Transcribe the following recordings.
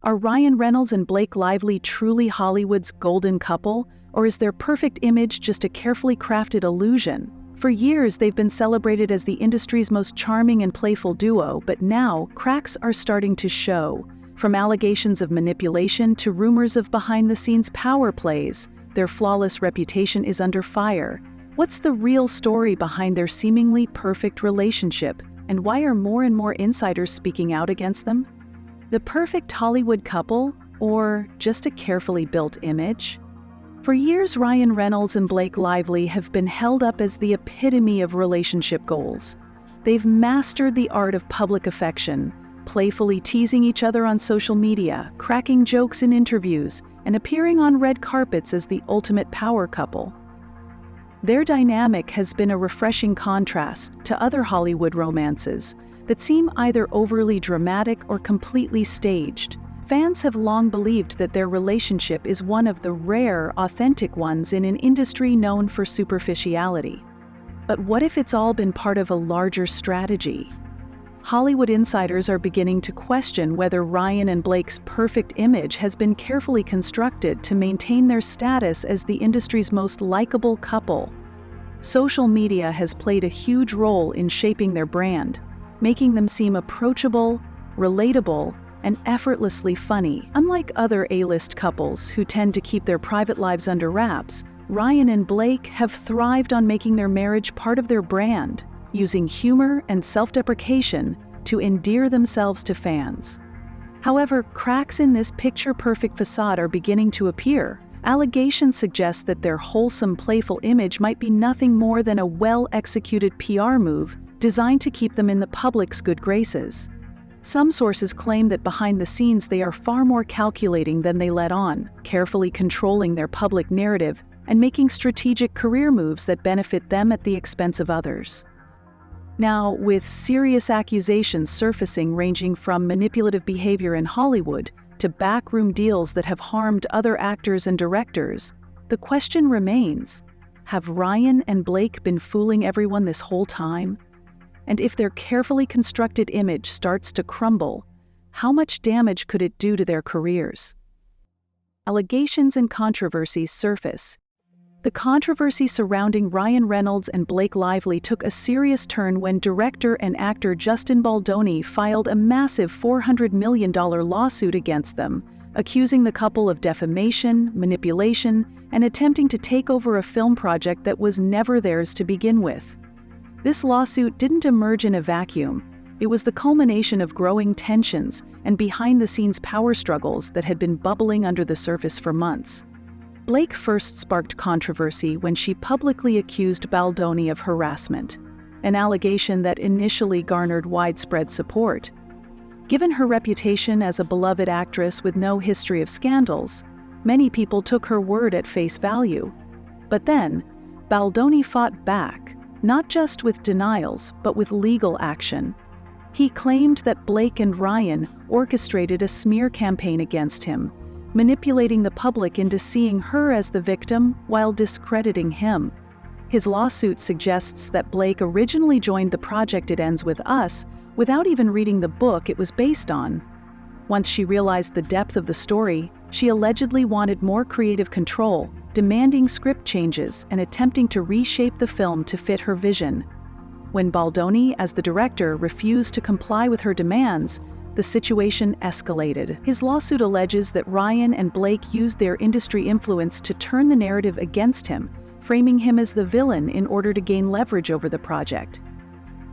Are Ryan Reynolds and Blake Lively truly Hollywood's golden couple, or is their perfect image just a carefully crafted illusion? For years, they've been celebrated as the industry's most charming and playful duo, but now cracks are starting to show. From allegations of manipulation to rumors of behind-the-scenes power plays, their flawless reputation is under fire. What's the real story behind their seemingly perfect relationship, and why are more and more insiders speaking out against them? The perfect Hollywood couple, or just a carefully built image? For years, Ryan Reynolds and Blake Lively have been held up as the epitome of relationship goals. They've mastered the art of public affection, playfully teasing each other on social media, cracking jokes in interviews, and appearing on red carpets as the ultimate power couple. Their dynamic has been a refreshing contrast to other Hollywood romances that seem either overly dramatic or completely staged. Fans have long believed that their relationship is one of the rare, authentic ones in an industry known for superficiality. But what if it's all been part of a larger strategy? Hollywood insiders are beginning to question whether Ryan and Blake's perfect image has been carefully constructed to maintain their status as the industry's most likable couple. Social media has played a huge role in shaping their brand, making them seem approachable, relatable, and effortlessly funny. Unlike other A-list couples who tend to keep their private lives under wraps, Ryan and Blake have thrived on making their marriage part of their brand, using humor and self-deprecation to endear themselves to fans. However, cracks in this picture-perfect facade are beginning to appear. Allegations suggest that their wholesome, playful image might be nothing more than a well-executed PR move designed to keep them in the public's good graces. Some sources claim that behind the scenes they are far more calculating than they let on, carefully controlling their public narrative and making strategic career moves that benefit them at the expense of others. Now, with serious accusations surfacing ranging from manipulative behavior in Hollywood to backroom deals that have harmed other actors and directors, the question remains: have Ryan and Blake been fooling everyone this whole time? And if their carefully constructed image starts to crumble, how much damage could it do to their careers? Allegations and controversies surface. The controversy surrounding Ryan Reynolds and Blake Lively took a serious turn when director and actor Justin Baldoni filed a massive $400 million lawsuit against them, accusing the couple of defamation, manipulation, and attempting to take over a film project that was never theirs to begin with. This lawsuit didn't emerge in a vacuum. It was the culmination of growing tensions and behind-the-scenes power struggles that had been bubbling under the surface for months. Blake first sparked controversy when she publicly accused Baldoni of harassment, an allegation that initially garnered widespread support. Given her reputation as a beloved actress with no history of scandals, many people took her word at face value. But then, Baldoni fought back, not just with denials, but with legal action. He claimed that Blake and Ryan orchestrated a smear campaign against him, manipulating the public into seeing her as the victim while discrediting him. His lawsuit suggests that Blake originally joined the project It Ends With Us without even reading the book it was based on. Once she realized the depth of the story, she allegedly wanted more creative control, demanding script changes and attempting to reshape the film to fit her vision. When Baldoni, as the director, refused to comply with her demands, the situation escalated. His lawsuit alleges that Ryan and Blake used their industry influence to turn the narrative against him, framing him as the villain in order to gain leverage over the project.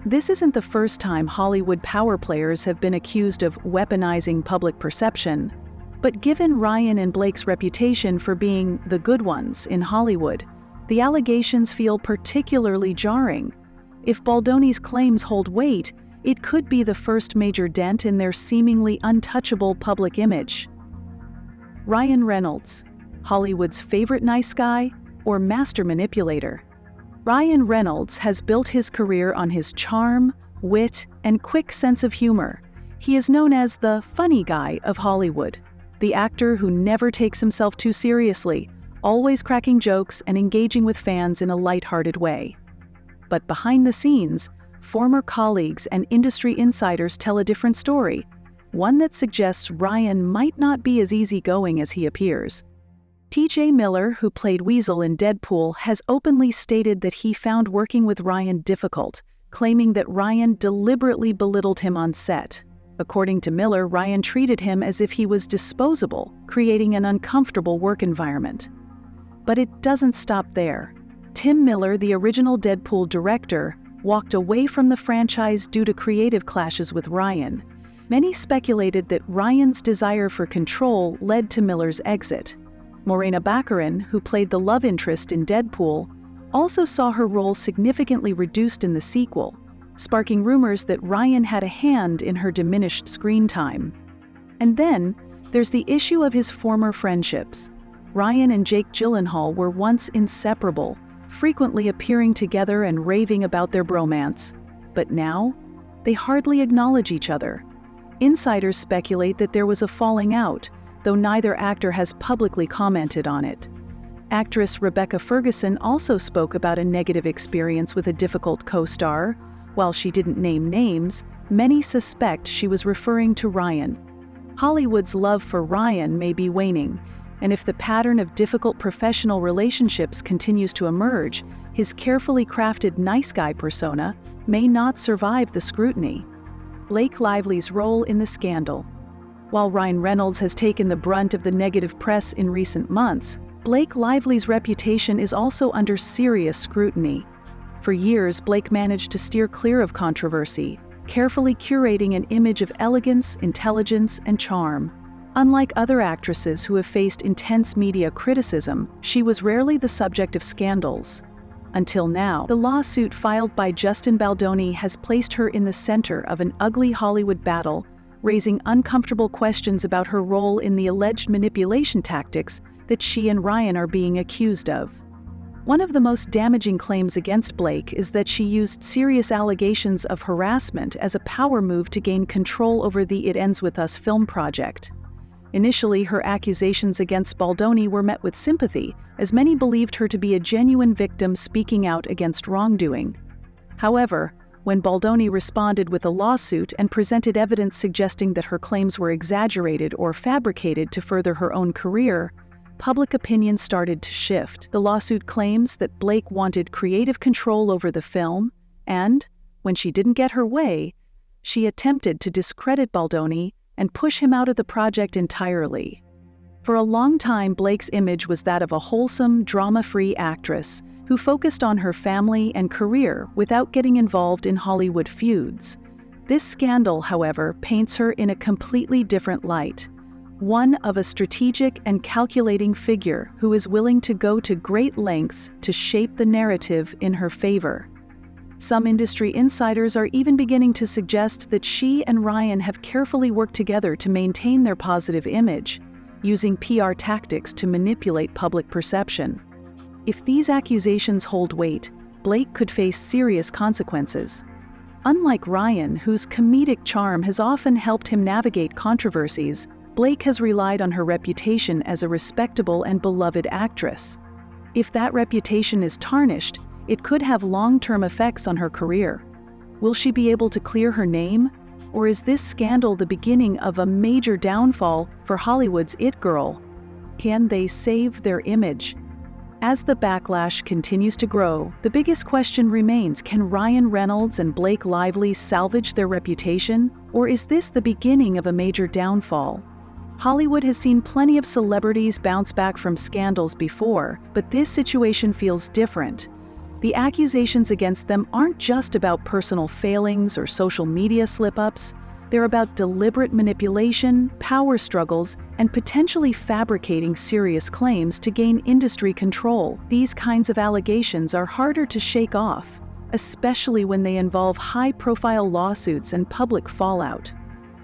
This isn't the first time Hollywood power players have been accused of weaponizing public perception. But given Ryan and Blake's reputation for being the good ones in Hollywood, the allegations feel particularly jarring. If Baldoni's claims hold weight, it could be the first major dent in their seemingly untouchable public image. Ryan Reynolds, Hollywood's favorite nice guy or master manipulator? Ryan Reynolds has built his career on his charm, wit, and quick sense of humor. He is known as the funny guy of Hollywood, the actor who never takes himself too seriously, always cracking jokes and engaging with fans in a lighthearted way. But behind the scenes, former colleagues and industry insiders tell a different story. one that suggests Ryan might not be as easygoing as he appears. T.J. Miller, who played Weasel in Deadpool, has openly stated that he found working with Ryan difficult, claiming that Ryan deliberately belittled him on set. According to Miller, Ryan treated him as if he was disposable, creating an uncomfortable work environment. But it doesn't stop there. Tim Miller, the original Deadpool director, walked away from the franchise due to creative clashes with Ryan. Many speculated that Ryan's desire for control led to Miller's exit. Morena Baccarin, who played the love interest in Deadpool, also saw her role significantly reduced in the sequel, sparking rumors that Ryan had a hand in her diminished screen time. And then, there's the issue of his former friendships. Ryan and Jake Gyllenhaal were once inseparable, frequently appearing together and raving about their bromance. But now, they hardly acknowledge each other. Insiders speculate that there was a falling out, though neither actor has publicly commented on it. Actress Rebecca Ferguson also spoke about a negative experience with a difficult co-star. While she didn't name names, many suspect she was referring to Ryan. Hollywood's love for Ryan may be waning, and if the pattern of difficult professional relationships continues to emerge, his carefully crafted nice guy persona may not survive the scrutiny. Blake Lively's role in the scandal. While Ryan Reynolds has taken the brunt of the negative press in recent months, Blake Lively's reputation is also under serious scrutiny. For years, Blake managed to steer clear of controversy, carefully curating an image of elegance, intelligence, and charm. Unlike other actresses who have faced intense media criticism, she was rarely the subject of scandals. Until now, the lawsuit filed by Justin Baldoni has placed her in the center of an ugly Hollywood battle, raising uncomfortable questions about her role in the alleged manipulation tactics that she and Ryan are being accused of. One of the most damaging claims against Blake is that she used serious allegations of harassment as a power move to gain control over the It Ends With Us film project. Initially, her accusations against Baldoni were met with sympathy, as many believed her to be a genuine victim speaking out against wrongdoing. However, when Baldoni responded with a lawsuit and presented evidence suggesting that her claims were exaggerated or fabricated to further her own career, public opinion started to shift. The lawsuit claims that Blake wanted creative control over the film, and, when she didn't get her way, she attempted to discredit Baldoni and push him out of the project entirely. For a long time, Blake's image was that of a wholesome, drama-free actress who focused on her family and career without getting involved in Hollywood feuds. This scandal, however, paints her in a completely different light, one of a strategic and calculating figure who is willing to go to great lengths to shape the narrative in her favor. Some industry insiders are even beginning to suggest that she and Ryan have carefully worked together to maintain their positive image, using PR tactics to manipulate public perception. If these accusations hold weight, Blake could face serious consequences. Unlike Ryan, whose comedic charm has often helped him navigate controversies, Blake has relied on her reputation as a respectable and beloved actress. If that reputation is tarnished, it could have long-term effects on her career. Will she be able to clear her name? Or is this scandal the beginning of a major downfall for Hollywood's it girl? Can they save their image? As the backlash continues to grow, the biggest question remains: can Ryan Reynolds and Blake Lively salvage their reputation? Or is this the beginning of a major downfall? Hollywood has seen plenty of celebrities bounce back from scandals before, but this situation feels different. The accusations against them aren't just about personal failings or social media slip-ups. They're about deliberate manipulation, power struggles, and potentially fabricating serious claims to gain industry control. These kinds of allegations are harder to shake off, especially when they involve high-profile lawsuits and public fallout.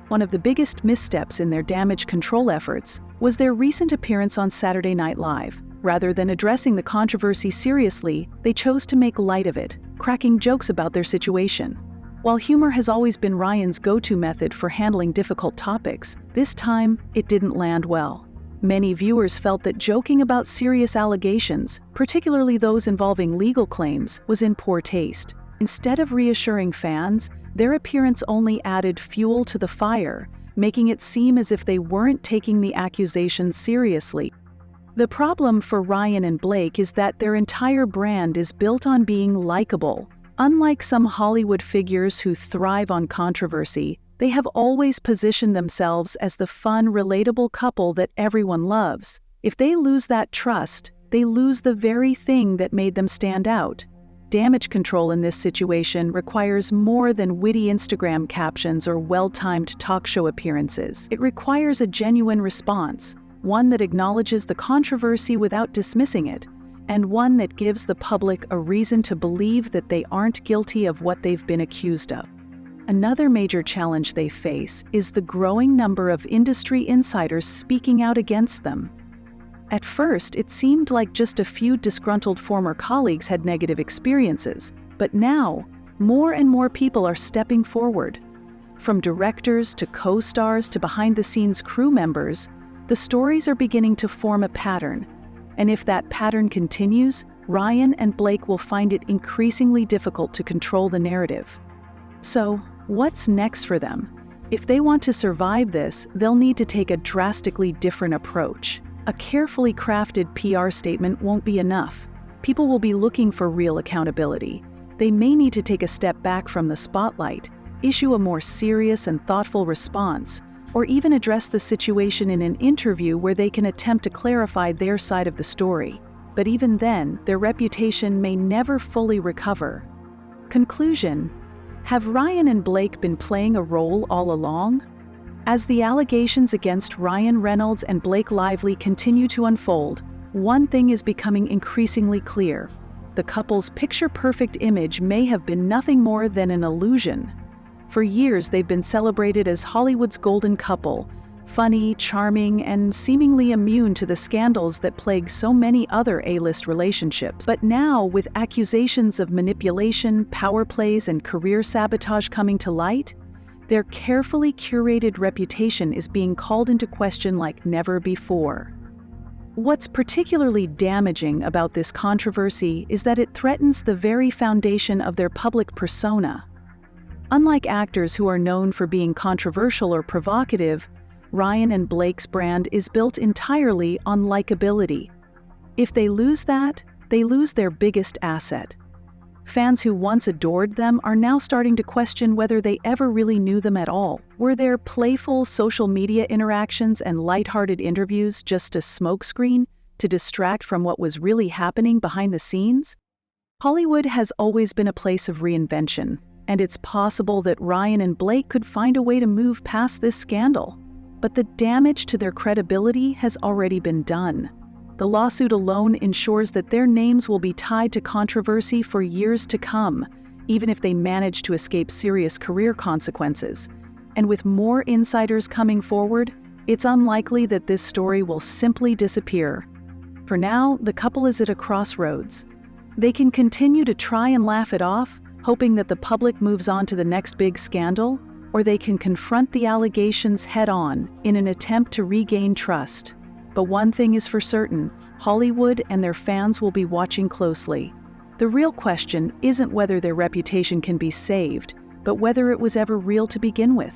One of the biggest missteps in their damage control efforts was their recent appearance on Saturday Night Live. Rather than addressing the controversy seriously, they chose to make light of it, cracking jokes about their situation. While humor has always been Ryan's go-to method for handling difficult topics, this time it didn't land well. Many viewers felt that joking about serious allegations, particularly those involving legal claims, was in poor taste. Instead of reassuring fans, their appearance only added fuel to the fire, making it seem as if they weren't taking the accusations seriously. The problem for Ryan and Blake is that their entire brand is built on being likable. Unlike some Hollywood figures who thrive on controversy, they have always positioned themselves as the fun, relatable couple that everyone loves. If they lose that trust, they lose the very thing that made them stand out. Damage control in this situation requires more than witty Instagram captions or well-timed talk show appearances. It requires a genuine response, one that acknowledges the controversy without dismissing it, and one that gives the public a reason to believe that they aren't guilty of what they've been accused of. Another major challenge they face is the growing number of industry insiders speaking out against them. At first, it seemed like just a few disgruntled former colleagues had negative experiences, but now, more and more people are stepping forward. From directors to co-stars to behind-the-scenes crew members, the stories are beginning to form a pattern. And if that pattern continues, Ryan and Blake will find it increasingly difficult to control the narrative. So, what's next for them? If they want to survive this, they'll need to take a drastically different approach. A carefully crafted PR statement won't be enough. People will be looking for real accountability. They may need to take a step back from the spotlight, issue a more serious and thoughtful response, or even address the situation in an interview where they can attempt to clarify their side of the story. But even then, their reputation may never fully recover. Conclusion: have Ryan and Blake been playing a role all along? As the allegations against Ryan Reynolds and Blake Lively continue to unfold, one thing is becoming increasingly clear. The couple's picture-perfect image may have been nothing more than an illusion. For years, they've been celebrated as Hollywood's golden couple, funny, charming, and seemingly immune to the scandals that plague so many other A-list relationships. But now, with accusations of manipulation, power plays, and career sabotage coming to light, their carefully curated reputation is being called into question like never before. What's particularly damaging about this controversy is that it threatens the very foundation of their public persona. Unlike actors who are known for being controversial or provocative, Ryan and Blake's brand is built entirely on likability. If they lose that, they lose their biggest asset. Fans who once adored them are now starting to question whether they ever really knew them at all. Were their playful social media interactions and lighthearted interviews just a smokescreen to distract from what was really happening behind the scenes? Hollywood has always been a place of reinvention, and it's possible that Ryan and Blake could find a way to move past this scandal. But the damage to their credibility has already been done. The lawsuit alone ensures that their names will be tied to controversy for years to come, even if they manage to escape serious career consequences. And with more insiders coming forward, it's unlikely that this story will simply disappear. For now, the couple is at a crossroads. They can continue to try and laugh it off, hoping that the public moves on to the next big scandal, or they can confront the allegations head-on in an attempt to regain trust. But one thing is for certain, Hollywood and their fans will be watching closely. The real question isn't whether their reputation can be saved, but whether it was ever real to begin with.